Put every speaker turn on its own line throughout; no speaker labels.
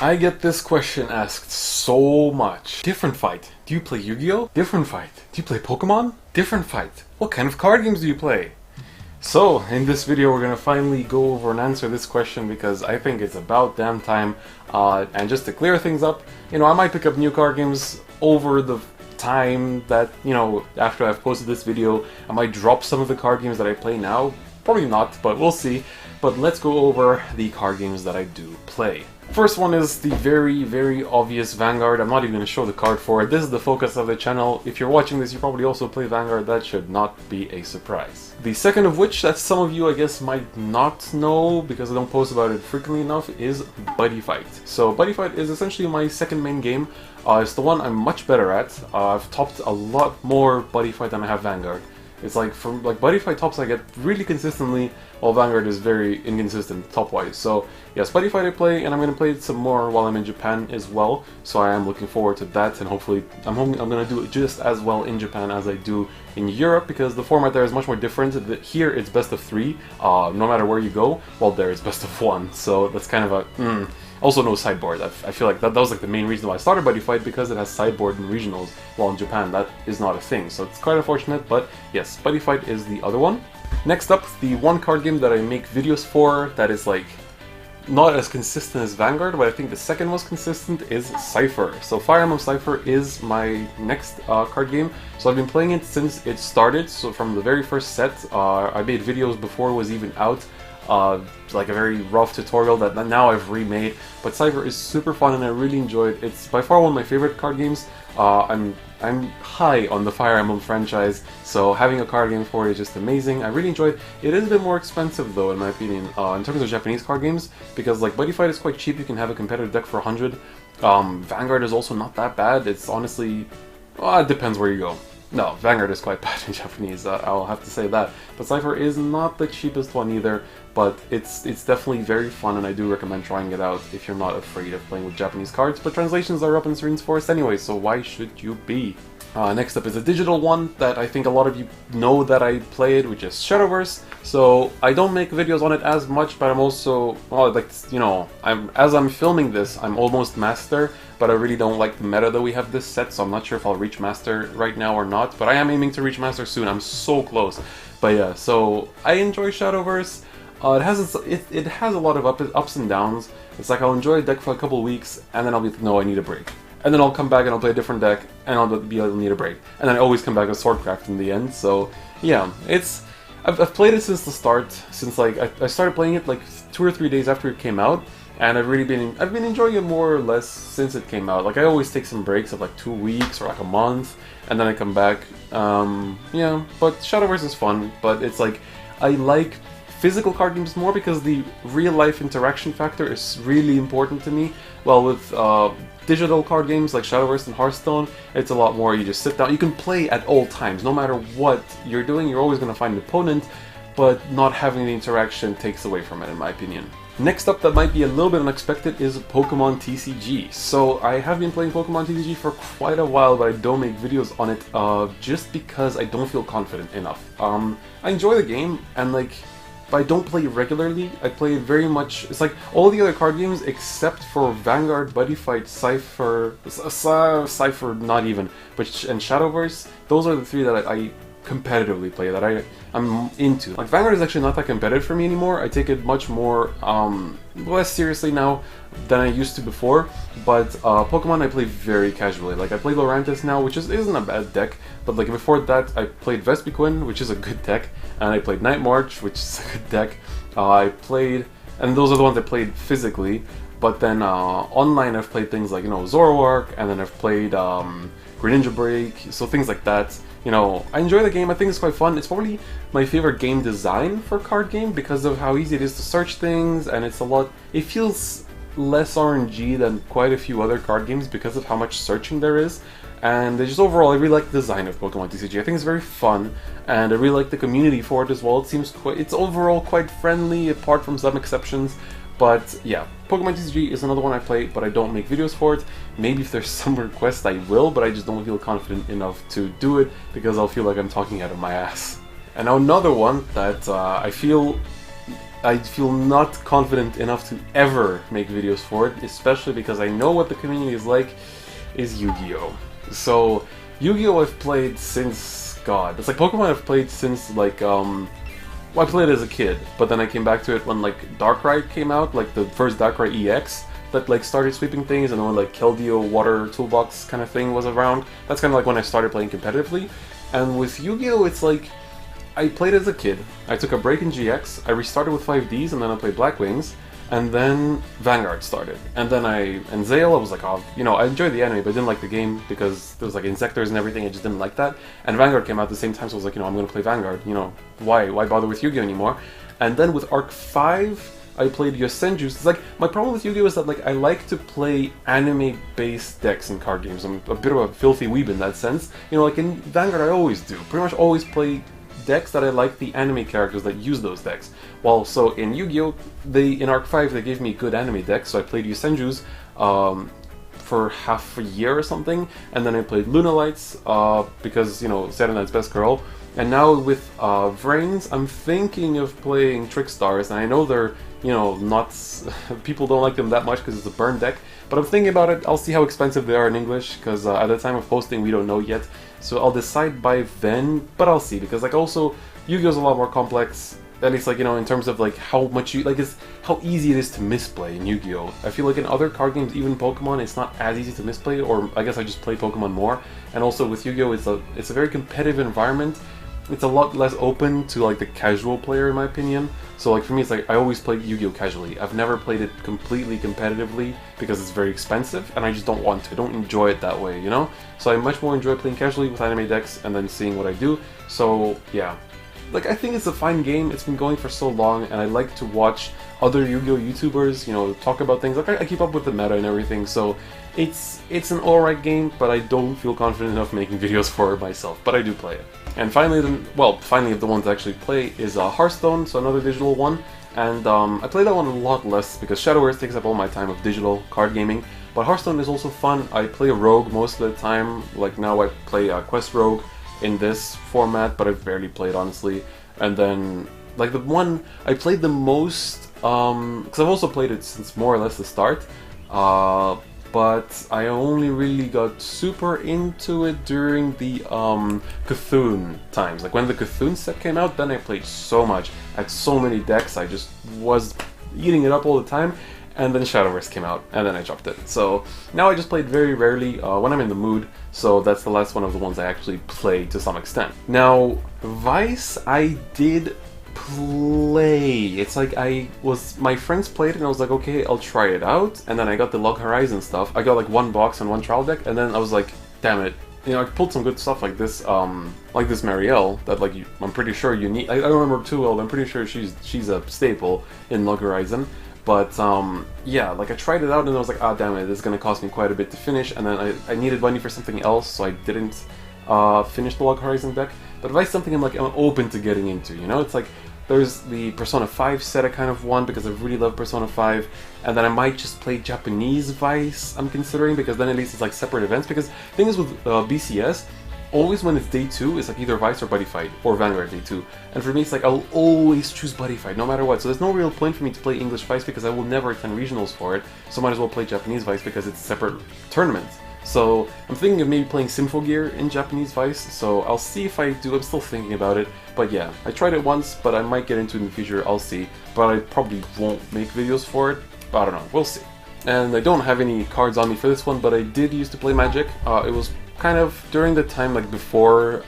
I get this question asked so much. Different Fight. Do you play Yu-Gi-Oh? Different Fight. Do you play Pokemon? Different Fight. What kind of card games do you play? So, in this video we're gonna finally go over and answer this question because I think it's about damn time. And just to clear things up, I might pick up new card games over the time that, after I've posted this video. I might drop some of the card games that I play now. Probably not, but we'll see. But let's go over the card games that I do play. First one is the very, very obvious Vanguard. I'm not even going to show the card for it. This is the focus of the channel. If you're watching this, you probably also play Vanguard. That should not be a surprise. The second of which, that some of you, I guess, might not know, because I don't post about it frequently enough, is Buddyfight. So Buddyfight is essentially my second main game. It's the one I'm much better at. I've topped a lot more Buddyfight than I have Vanguard. It's like, from Buddyfight tops I get really consistently, while Vanguard is very inconsistent top-wise. So yes, Buddyfight I play, and I'm going to play it some more while I'm in Japan as well. So I am looking forward to that, and hopefully I'm going to do it just as well in Japan as I do in Europe, because the format there is much more different. Here it's best of 3, no matter where you go, while there it's best of 1. So that's kind of a... Also no sideboard. I feel like that was like the main reason why I started Buddyfight, because it has sideboard in regionals, while in Japan that is not a thing. So it's quite unfortunate, but yes, Buddyfight is the other one. Next up, the one card game that I make videos for that is like not as consistent as Vanguard, but I think the second most consistent is Cypher. So Fire Emblem Cypher is my next card game. So I've been playing it since it started, so from the very first set. I made videos before it was even out. Like a very rough tutorial that now I've remade, but Cypher is super fun and I really enjoy it. It's by far one of my favorite card games. I'm high on the Fire Emblem franchise, so having a card game for it is just amazing. I really enjoy it. It is a bit more expensive though, in my opinion, in terms of Japanese card games, because like Buddyfight is quite cheap. You can have a competitive deck for 100. Vanguard is also not that bad. It's honestly, it depends where you go. No, Vanguard is quite bad in Japanese, I'll have to say that. But Cypher is not the cheapest one either, but it's definitely very fun, and I do recommend trying it out if you're not afraid of playing with Japanese cards. But translations are up in Serene's Forest anyway, so why should you be? Next up is a digital one that I think a lot of you know that I played, which is Shadowverse. So I don't make videos on it as much, but I'm also, as I'm filming this, I'm almost master, but I really don't like the meta that we have this set, so I'm not sure if I'll reach master right now or not, but I am aiming to reach master soon. I'm so close. But yeah, so I enjoy Shadowverse. It has a lot of ups and downs. It's like I'll enjoy a deck for a couple weeks, and then I'll be like, no, I need a break. And then I'll come back and I'll play a different deck, and I'll need a break. And then I always come back with Swordcraft in the end, so yeah, I've played it since the start, since like I started playing it like 2 or 3 days after it came out, and I've been enjoying it more or less since it came out. Like I always take some breaks of like 2 weeks or like a month, and then I come back. Yeah, but Shadowverse is fun, but it's like I like physical card games more because the real life interaction factor is really important to me. Well, with digital card games like Shadowverse and Hearthstone, it's a lot more, you just sit down, you can play at all times, no matter what you're doing, you're always going to find an opponent, but not having the interaction takes away from it, in my opinion. Next up, that might be a little bit unexpected, is Pokemon TCG. So I have been playing Pokemon TCG for quite a while, but I don't make videos on it just because I don't feel confident enough. I enjoy the game, and like, but I don't play regularly. I play very much, it's like all the other card games except for Vanguard, Buddyfight, Cypher not even, and Shadowverse. Those are the 3 that I competitively play, that I'm into. Like Vanguard is actually not that competitive for me anymore. I take it much more, less seriously now than I used to before, but Pokemon I play very casually. Like I play Lurantis now, which isn't a bad deck, but like before that I played Vespiquen, which is a good deck, and I played Night March, which is a good deck. And those are the ones I played physically, but then online I've played things like, Zoroark, and then I've played Greninja Break, so things like that. I enjoy the game, I think it's quite fun. It's probably my favorite game design for a card game because of how easy it is to search things, and it feels less RNG than quite a few other card games because of how much searching there is. And just overall, I really like the design of Pokemon TCG. I think it's very fun, and I really like the community for it as well. It's overall quite friendly, apart from some exceptions. But yeah, Pokemon TCG is another one I play, but I don't make videos for it. Maybe if there's some request I will, but I just don't feel confident enough to do it because I'll feel like I'm talking out of my ass. And now another one that I feel I feel not confident enough to ever make videos for it, especially because I know what the community is like, is Yu-Gi-Oh! So, Yu-Gi-Oh! I've played since, God, it's like Pokemon I've played since, like, well, I played it as a kid, but then I came back to it when, like, Darkrai came out, like, the first Darkrai EX, that, like, started sweeping things, and when, like, Keldeo Water Toolbox kind of thing was around. That's kind of like when I started playing competitively. And with Yu-Gi-Oh! It's like, I played as a kid, I took a break in GX, I restarted with 5Ds, and then I played Black Wings, and then Vanguard started. And then and Zale, I was like, oh, you know, I enjoyed the anime, but I didn't like the game because there was like Insectors and everything, I just didn't like that. And Vanguard came out at the same time, so I was like, you know, I'm gonna play Vanguard, you know, why bother with Yu-Gi-Oh! Anymore? And then with Arc 5, I played Yosenju's. It's like, my problem with Yu-Gi-Oh! Is that, like, I like to play anime-based decks in card games. I'm a bit of a filthy weeb in that sense. You know, like in Vanguard I always do, pretty much always play decks that I like the anime characters that use those decks. Well, so in Yu-Gi-Oh! In Arc 5 they gave me good anime decks, so I played Yosenju's for half a year or something, and then I played Lunalights because, you know, Saturday Night's Best Girl. And now with Vrains, I'm thinking of playing Trickstars, and I know they're, you know, not... people don't like them that much because it's a burn deck, but I'm thinking about it. I'll see how expensive they are in English, because at the time of posting we don't know yet. So I'll decide by then, but I'll see, because, like, also, Yu-Gi-Oh's a lot more complex, at least, like, you know, in terms of, like, how much you... like, it's how easy it is to misplay in Yu-Gi-Oh! I feel like in other card games, even Pokemon, it's not as easy to misplay, or I guess I just play Pokemon more. And also with Yu-Gi-Oh! It's a very competitive environment. It's a lot less open to, like, the casual player, in my opinion. So, like, for me, it's like, I always play Yu-Gi-Oh! Casually. I've never played it completely competitively because it's very expensive, and I just don't want to. I don't enjoy it that way, you know? So I much more enjoy playing casually with anime decks and then seeing what I do. So, yeah. Like, I think it's a fine game. It's been going for so long, and I like to watch other Yu-Gi-Oh! YouTubers, you know, talk about things. Like, I keep up with the meta and everything, so it's an alright game, but I don't feel confident enough making videos for it myself, but I do play it. And finally, finally of the ones I actually play is Hearthstone, so another digital one. And I play that one a lot less because Shadowverse takes up all my time of digital card gaming. But Hearthstone is also fun. I play a rogue most of the time. Like now I play Quest Rogue in this format, but I've barely played, honestly. And then, like, the one I played the most, because I've also played it since more or less the start, but I only really got super into it during the Cthulhu times. Like when the Cthulhu set came out, then I played so much. I had so many decks, I just was eating it up all the time. And then Shadowverse came out, and then I dropped it. So now I just play it very rarely when I'm in the mood, so that's the last one of the ones I actually play to some extent. Now, Vice, I did play. It's like my friends played it and I was like, okay, I'll try it out. And then I got the Log Horizon stuff. I got like one box and one trial deck, and then I was like, damn it. You know, I pulled some good stuff like this Marielle that like I'm pretty sure you need. I don't remember too well, but I'm pretty sure she's a staple in Log Horizon. But yeah, like I tried it out and I was like, ah, damn it, this is gonna cost me quite a bit to finish. And then I needed money for something else, so I didn't finish the Log Horizon deck. But Vice is something I'm open to getting into. You know, it's like there's the Persona 5 set I kind of want because I really love Persona 5, and then I might just play Japanese Vice. I'm considering, because then at least it's like separate events. Because the thing is with BCS, always when it's day 2, it's like either Vice or Buddyfight, or Vanguard day 2. And for me, it's like I'll always choose Buddyfight, no matter what. So there's no real point for me to play English Vice because I will never attend regionals for it. So I might as well play Japanese Vice because it's a separate tournament. So I'm thinking of maybe playing Symphogear in Japanese Vice, so I'll see if I do. I'm still thinking about it. But yeah, I tried it once, but I might get into it in the future, I'll see. But I probably won't make videos for it, but I don't know, we'll see. And I don't have any cards on me for this one, but I did used to play Magic. It was kind of during the time like before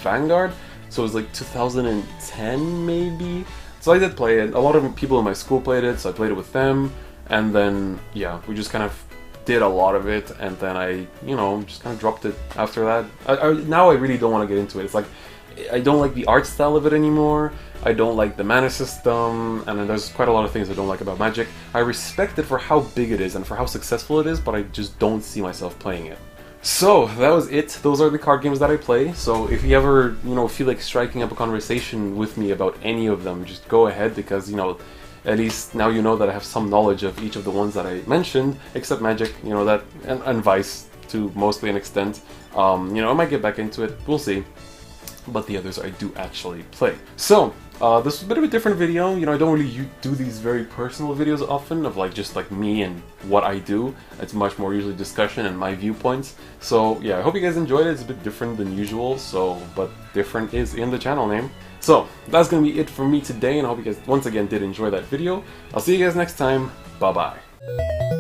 Vanguard, so it was like 2010 maybe. So I did play it. A lot of people in my school played it, so I played it with them. And then, yeah, we just kind of did a lot of it, and then I, you know, just kind of dropped it after that. Now I really don't want to get into it. It's like, I don't like the art style of it anymore. I don't like the mana system, and then there's quite a lot of things I don't like about Magic. I respect it for how big it is and for how successful it is, but I just don't see myself playing it. So, that was it. Those are the card games that I play. So if you ever, you know, feel like striking up a conversation with me about any of them, just go ahead, because, you know, at least now you know that I have some knowledge of each of the ones that I mentioned, except Magic, you know, that, and Vice to mostly an extent. You know, I might get back into it, we'll see. But the others I do actually play. So, This was a bit of a different video. You know, I don't really do these very personal videos often of like just like me and what I do. It's much more usually discussion and my viewpoints. So yeah, I hope you guys enjoyed it. It's a bit different than usual, so but different is in the channel name. So that's gonna be it for me today, and I hope you guys once again did enjoy that video. I'll see you guys next time. Bye bye.